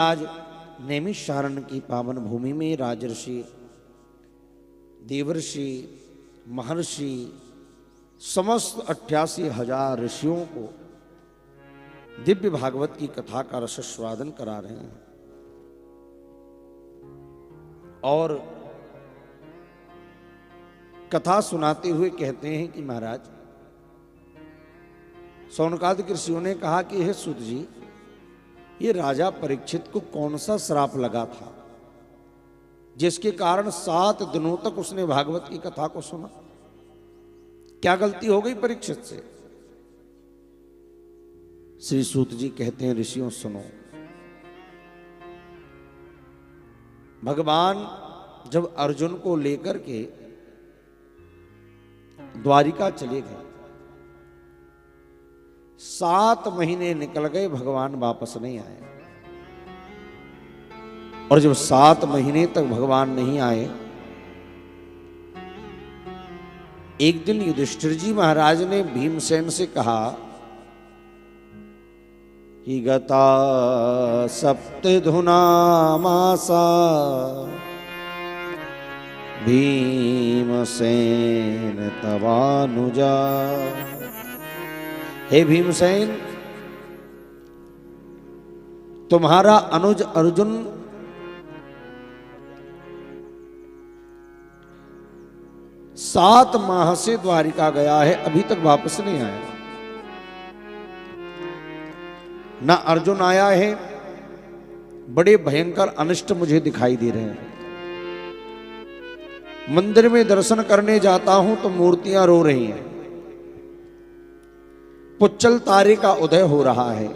आज नैमिषारण्य की पावन भूमि में राजर्षि, देवर्षि, महर्षि, समस्त 88,000 ऋषियों को दिव्य भागवत की कथा का रसस्वादन करा रहे हैं। और कथा सुनाते हुए कहते हैं कि महाराज, शौनकादिक ऋषियों ने कहा कि हे सूत जी, ये राजा परीक्षित को कौन सा श्राप लगा था जिसके कारण 7 दिनों तक उसने भागवत की कथा को सुना? क्या गलती हो गई परीक्षित से? श्री सूत जी कहते हैं, ऋषियों सुनो, भगवान जब अर्जुन को लेकर के द्वारिका चले गए, 7 महीने निकल गए, भगवान वापस नहीं आए। और जब 7 महीने तक भगवान नहीं आए, एक दिन युधिष्ठिर जी महाराज ने भीमसेन से कहा कि गता सप्तधुना मासा भीमसेन तवानुजा। हे भीमसेन, तुम्हारा अनुज अर्जुन सात माह से द्वारिका गया है, अभी तक वापस नहीं आया। ना अर्जुन आया है, बड़े भयंकर अनिष्ट मुझे दिखाई दे रहे हैं। मंदिर में दर्शन करने जाता हूं तो मूर्तियां रो रही हैं, पुच्चल तारे का उदय हो रहा है।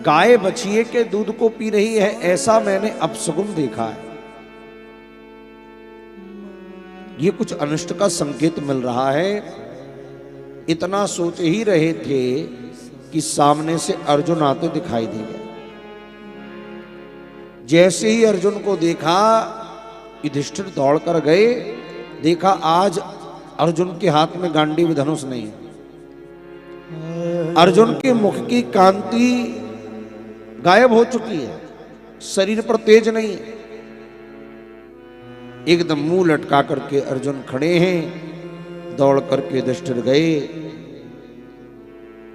गाय बछिए के दूध को पी रही है, ऐसा मैंने अपशगुन देखा है। ये कुछ अनिष्ट का संकेत मिल रहा है। इतना सोच ही रहे थे कि सामने से अर्जुन आते दिखाई दे गए। जैसे ही अर्जुन को देखा, युधिष्ठिर दौड़ कर गए, देखा आज अर्जुन के हाथ में गांडीव धनुष नहीं है। अर्जुन के मुख की कांति गायब हो चुकी है, शरीर पर तेज नहीं है। एकदम मुंह लटका करके अर्जुन खड़े हैं। दौड़ करके युधिष्ठिर गए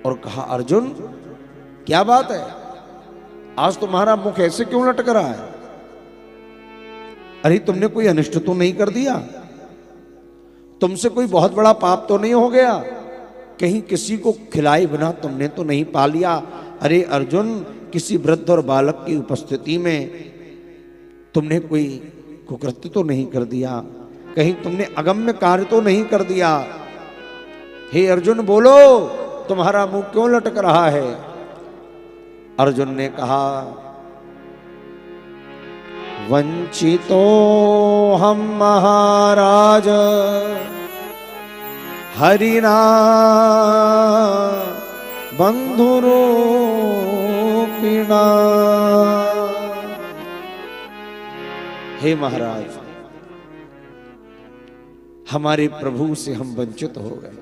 और कहा, अर्जुन क्या बात है, आज तुम्हारा मुख ऐसे क्यों लटक रहा है? अरे तुमने कोई अनिष्ट तो नहीं कर दिया? तुमसे कोई बहुत बड़ा पाप तो नहीं हो गया? कहीं किसी को खिलाए बिना तुमने तो नहीं पा लिया? अरे अर्जुन, किसी वृद्ध और बालक की उपस्थिति में तुमने कोई कुकृत्य तो नहीं कर दिया? कहीं तुमने अगम्य कार्य तो नहीं कर दिया? हे अर्जुन बोलो, तुम्हारा मुंह क्यों लटक रहा है? अर्जुन ने कहा, वंचितो हम महाराज हरिना बंधुरूपिणा। हे महाराज, हमारे प्रभु से हम वंचित हो गए।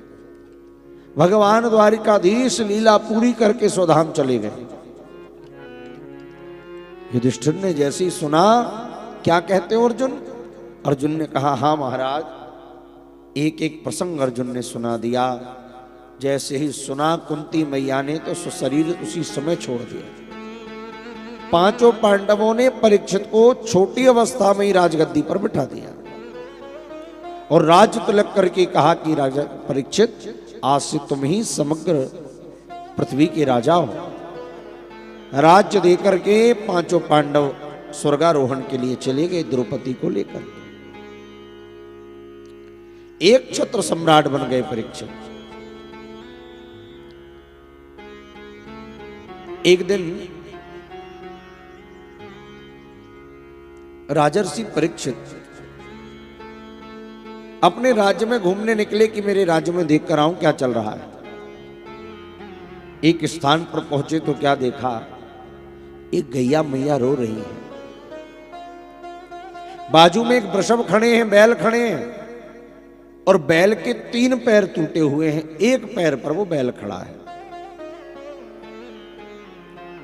भगवान द्वारिकाधीश लीला पूरी करके स्वधाम चले गए। युधिष्ठिर ने जैसे ही सुना, क्या कहते हो अर्जुन? अर्जुन ने कहा, हाँ महाराज। एक एक प्रसंग अर्जुन ने सुना दिया। जैसे ही सुना, कुंती मैया ने तो शरीर उसी समय छोड़ दिया। 5 पांडवों ने परीक्षित को छोटी अवस्था में ही राजगद्दी पर बिठा दिया और राज्य तिलक करके कहा कि राजा परीक्षित, आज से तुम ही समग्र पृथ्वी के राजा हो। राज्य देकर के 5 पांडव स्वर्गारोहण के लिए चले गए द्रौपदी को लेकर। एक छत्र सम्राट बन गए परीक्षित। एक दिन राजर्षि परीक्षित अपने राज्य में घूमने निकले कि मेरे राज्य में देख कर आऊं क्या चल रहा है। एक स्थान पर पहुंचे तो क्या देखा, एक गैया मैया रो रही है। बाजू में एक वृषभ खड़े हैं, बैल खड़े हैं, और बैल के 3 पैर टूटे हुए हैं, एक पैर पर वो बैल खड़ा है।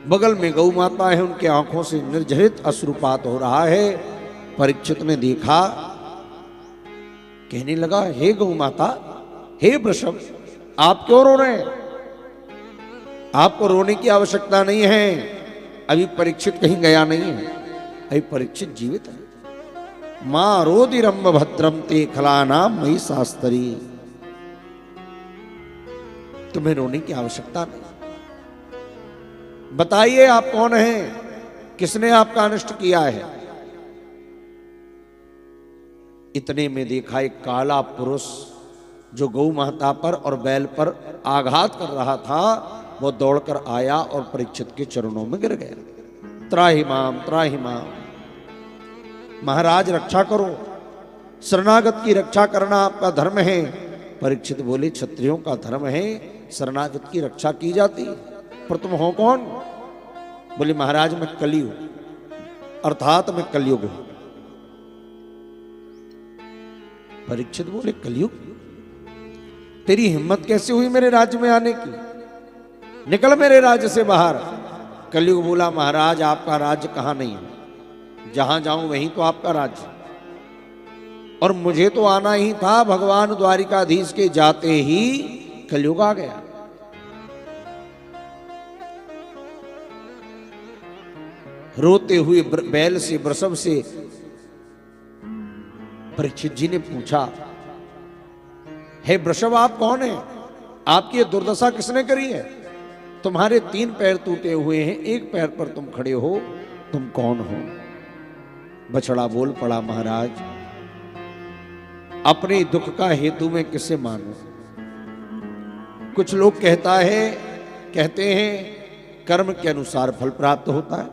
बगल में गौ माता है, उनके आंखों से निर्झरित अश्रुपात हो रहा है। परीक्षित ने देखा, कहने लगा, हे गौ माता, हे वृषभ, आप क्यों रो रहे हैं? आपको रोने की आवश्यकता नहीं है। अभी परीक्षित कहीं गया नहीं है, अभी परीक्षित जीवित है। मां रोदिरंब भद्रम ते खलाना मई शास्त्री, तुम्हें रोने की आवश्यकता नहीं। बताइए आप कौन हैं, किसने आपका अनिष्ट किया है? इतने में देखा एक काला पुरुष जो गौ माता पर और बैल पर आघात कर रहा था, वो दौड़कर आया और परीक्षित के चरणों में गिर गया। त्राहिमाम त्राहिमाम, महाराज रक्षा करो, शरणागत की रक्षा करना आपका धर्म है। परीक्षित बोले, क्षत्रियों का धर्म है शरणागत की रक्षा की जाती, पर तुम हो कौन? बोले, महाराज मैं कलयुग, अर्थात मैं कलयुग हूं। परीक्षित बोले, कलयुग? तेरी हिम्मत कैसे हुई मेरे राज्य में आने की? निकल मेरे राज्य से बाहर। कलयुग बोला, महाराज आपका राज्य कहां नहीं है, जहां जाऊं वहीं तो आपका राज्य, और मुझे तो आना ही था। भगवान द्वारिकाधीश के जाते ही कलयुग आ गया। रोते हुए बैल से, वृषभ से परीक्षित जी ने पूछा, हे वृषभ, आप कौन हैं? आपकी ये दुर्दशा किसने करी है? तुम्हारे 3 पैर टूटे हुए हैं, एक पैर पर तुम खड़े हो, तुम कौन हो? बछड़ा बोल पड़ा, महाराज अपने दुख का हेतु मैं किसे मानूं? कुछ लोग कहते हैं कर्म के अनुसार फल प्राप्त होता है,